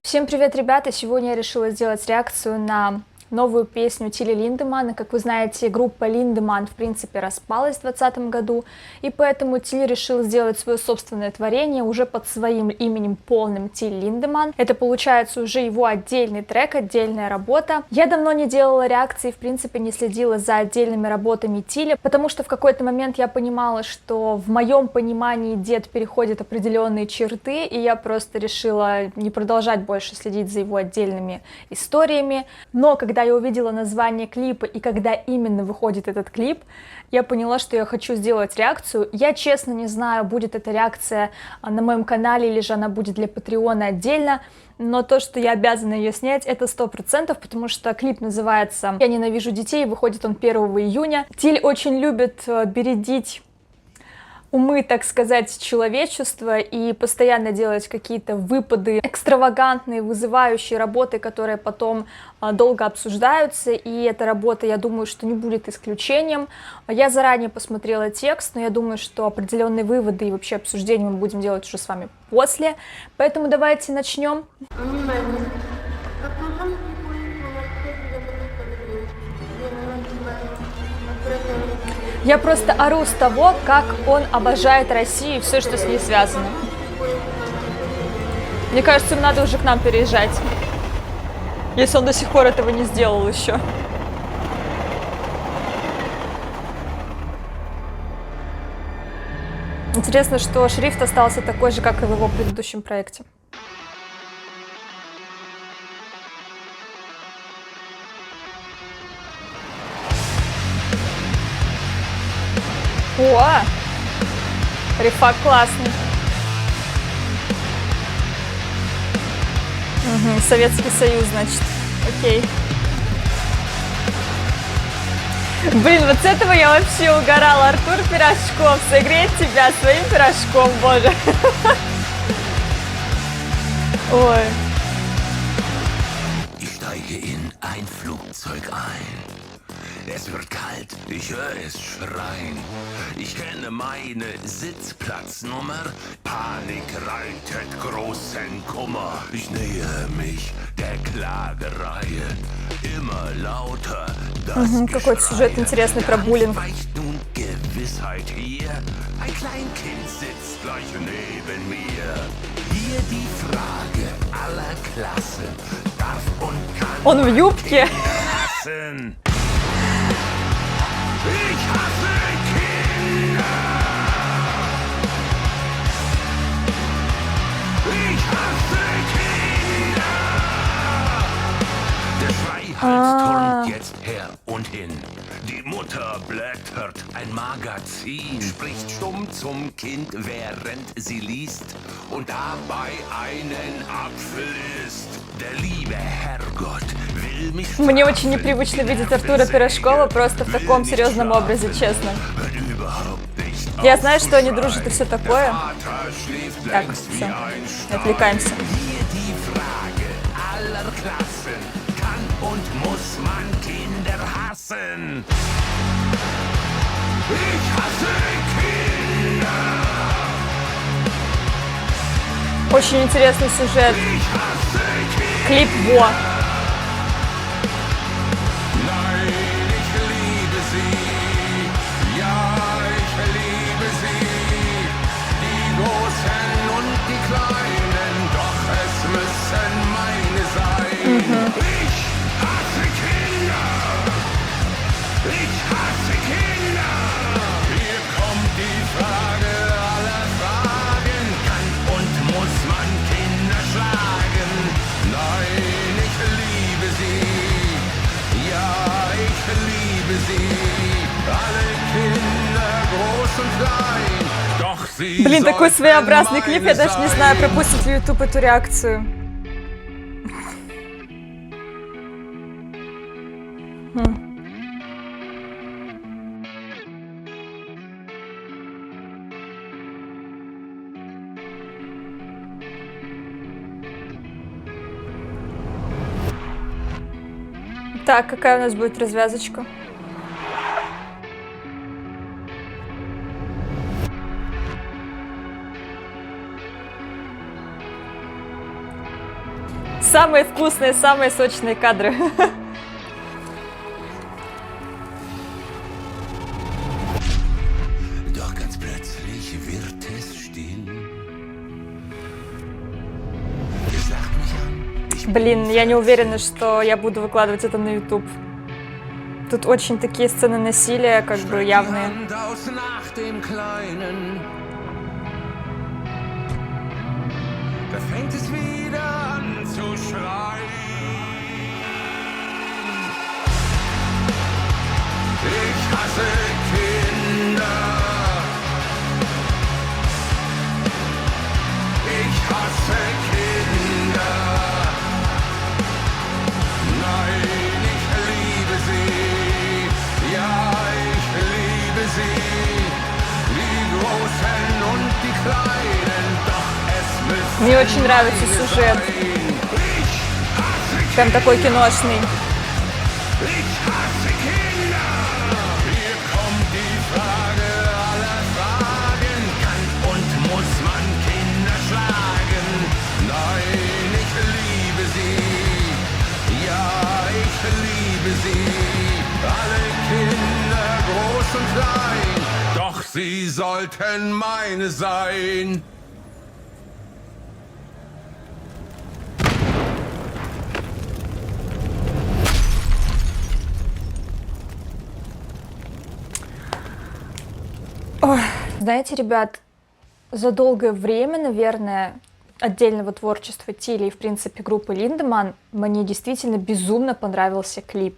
Всем привет, ребята! Сегодня я решила сделать реакцию на новую песню Тилли Линдеманна. Как вы знаете, группа Линдеманн, в принципе, распалась в 2020 году, и поэтому Тилли решил сделать свое собственное творение уже под своим именем полным Тилли Линдеманн. Это получается уже его отдельный трек, отдельная работа. Я давно не делала реакции, в принципе, не следила за отдельными работами Тилли, потому что в какой-то момент я понимала, что в моем понимании дед переходит определенные черты, и я просто решила не продолжать больше следить за его отдельными историями. Но когда я увидела название клипа и когда именно выходит этот клип, я поняла, что я хочу сделать реакцию. Я честно не знаю, будет эта реакция на моем канале или же она будет для Патреона отдельно, но то, что я обязана ее снять, это 100%, потому что клип называется «Я ненавижу детей», выходит он 1 июня. Тиль очень любит бередить умы, так сказать, человечества и постоянно делать какие-то выпады экстравагантные, вызывающие работы, которые потом долго обсуждаются, и эта работа, я думаю, что не будет исключением. Я заранее посмотрела текст, но я думаю, что определенные выводы и вообще обсуждения мы будем делать уже с вами после, поэтому давайте начнем. Я просто ору с того, как он обожает Россию и все, что с ней связано. Мне кажется, им надо уже к нам переезжать, если он до сих пор этого не сделал еще. Интересно, что шрифт остался такой же, как и в его предыдущем проекте. О! Рифак классный. Угу, Советский Союз, значит. Окей. Блин, вот с этого я вообще угорала. Артур Пирожков, согреть тебя своим пирожком, боже. Ой. Ich steige in ein Flugzeug ein. Es wird kalt, ich höre es schreien. Ich kenne meine Sitzplatznummer. Panik reitet großen Kummer. Ich nähe mich der Klagereihe. Immer lauter das Какой-то сюжет интересный про буллинг. Nun Gewissheit hier. Ein Kleinkind sitzt gleich neben mir. Hier die Frage aller Klassen. Darf und kann Он в юбке. lassen. Ich hasse Kinder! Ich hasse Kinder! Der Schreihals turnt jetzt her und hin. Die Mutter blättert ein Magazin, spricht stumm zum Kind, während sie liest und dabei einen Apfel isst. Der liebe Herrgott will mich. Мне очень непривычно видеть Артура Пирожкова просто в таком серьезном образе, честно. Я знаю, что они дружат и все такое. Так, все, отвлекаемся. Очень интересный сюжет. Клип «Во». Блин, такой своеобразный клип, я даже не знаю, пропустит ли YouTube эту реакцию. Так, какая у нас будет развязочка? Самые вкусные, самые сочные кадры. Doch ganz plötzlich wird es still. Es lacht mich an. Ich Блин, я не уверена, что я буду выкладывать это на YouTube. Тут очень такие сцены насилия, как бы явные. Hand aus nach dem Kleinen. Da fängt es wieder an zu schreien. Ich hasse Kinder. Ich hasse Kinder. Nein, ich liebe sie. Ja, ich liebe sie. Die Großen und die Kleinen. Doch es müssen Мне очень нравится сюжет. Прям такой киношный. Ich hasse Kinder. Hier kommt die Frage aller Fragen. Kann und muss man Kinder schlagen? Nein, ich liebe sie. Ja, ich liebe sie. Alle Kinder, groß und klein. Doch sie sollten meine sein. Знаете, ребят, за долгое время, наверное, отдельного творчества Тили и, в принципе, группы Линдеманн мне действительно безумно понравился клип.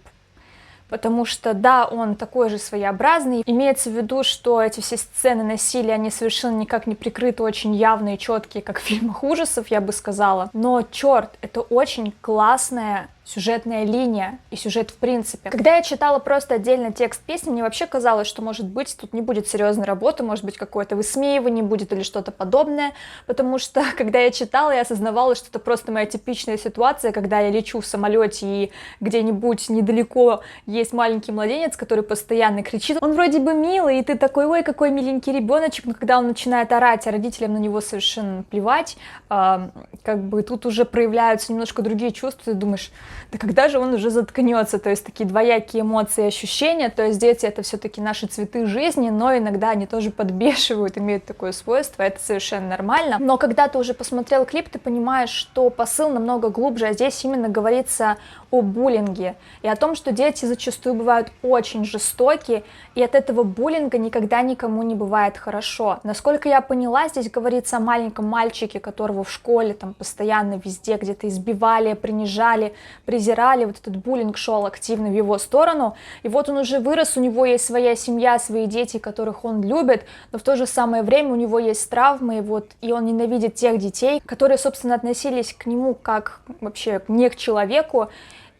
Потому что, да, он такой же своеобразный. Имеется в виду, что эти все сцены насилия, они совершенно никак не прикрыты, очень явные, четкие, как в фильмах ужасов, я бы сказала. Но, черт, это очень классная сюжетная линия и сюжет в принципе. Когда я читала просто отдельно текст песни, мне вообще казалось, что, может быть, тут не будет серьезной работы, может быть, какое-то высмеивание будет или что-то подобное, потому что, когда я читала, я осознавала, что это просто моя типичная ситуация, когда я лечу в самолете и где-нибудь недалеко есть маленький младенец, который постоянно кричит. Он вроде бы милый, и ты такой, ой, какой миленький ребеночек, но когда он начинает орать, а родителям на него совершенно плевать, как бы тут уже проявляются немножко другие чувства, ты думаешь, да когда же он уже заткнется, то есть такие двоякие эмоции и ощущения, то есть дети это все-таки наши цветы жизни, но иногда они тоже подбешивают, имеют такое свойство, это совершенно нормально, но когда ты уже посмотрел клип, ты понимаешь, что посыл намного глубже, а здесь именно говорится о буллинге и о том, что дети зачастую бывают очень жестокие, и от этого буллинга никогда никому не бывает хорошо. Насколько я поняла, здесь говорится о маленьком мальчике, которого в школе там постоянно везде где-то избивали, принижали, презирали, вот этот буллинг шел активно в его сторону, и вот он уже вырос, у него есть своя семья, свои дети, которых он любит, но в то же самое время у него есть травмы, и он ненавидит тех детей, которые, собственно, относились к нему как вообще не к человеку,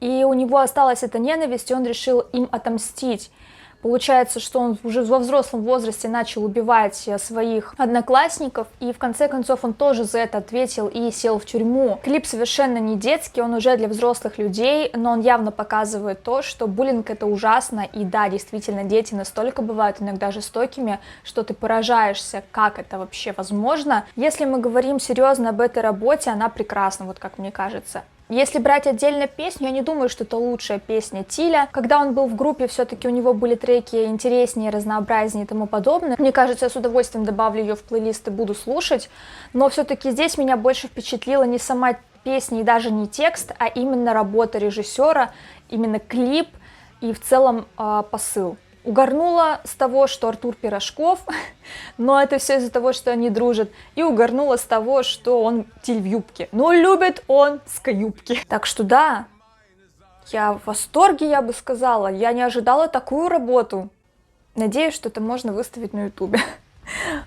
и у него осталась эта ненависть, и он решил им отомстить. Получается, что он уже во взрослом возрасте начал убивать своих одноклассников, и в конце концов он тоже за это ответил и сел в тюрьму. Клип совершенно не детский, он уже для взрослых людей, но он явно показывает то, что буллинг это ужасно, и да, действительно, дети настолько бывают иногда жестокими, что ты поражаешься, как это вообще возможно. Если мы говорим серьезно об этой работе, она прекрасна, вот как мне кажется. Если брать отдельно песню, я не думаю, что это лучшая песня Тиля. Когда он был в группе, все-таки у него были треки интереснее, разнообразнее и тому подобное. Мне кажется, я с удовольствием добавлю ее в плейлист и буду слушать. Но все-таки здесь меня больше впечатлила не сама песня и даже не текст, а именно работа режиссера, именно клип и в целом посыл. Угорнула с того, что Артур Пирожков, но это все из-за того, что они дружат. И угорнула с того, что он Тиль в юбке. Но любит он скаюбки. Так что да, я в восторге, я бы сказала. Я не ожидала такую работу. Надеюсь, что это можно выставить на ютубе.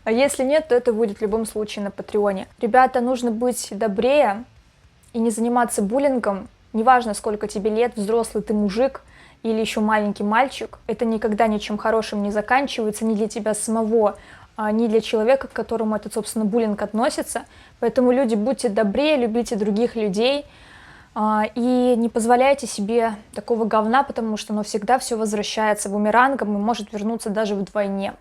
А если нет, то это будет в любом случае на Патреоне. Ребята, нужно быть добрее и не заниматься буллингом. Неважно, сколько тебе лет, взрослый ты мужик или еще маленький мальчик, это никогда ничем хорошим не заканчивается ни для тебя самого, ни для человека, к которому этот, собственно, буллинг относится. Поэтому, люди, будьте добрее, любите других людей и не позволяйте себе такого говна, потому что оно всегда все возвращается бумерангом и может вернуться даже вдвойне.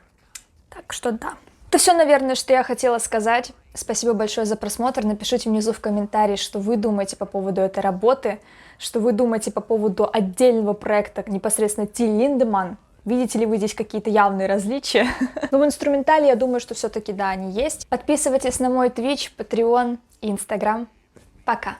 Так что да. Это все, наверное, что я хотела сказать. Спасибо большое за просмотр. Напишите внизу в комментарии, что вы думаете по поводу этой работы, что вы думаете по поводу отдельного проекта непосредственно Тиль Линдеманн. Видите ли вы здесь какие-то явные различия? Но в инструментале, я думаю, что все-таки да, они есть. Подписывайтесь на мой Twitch, Patreon и Instagram. Пока!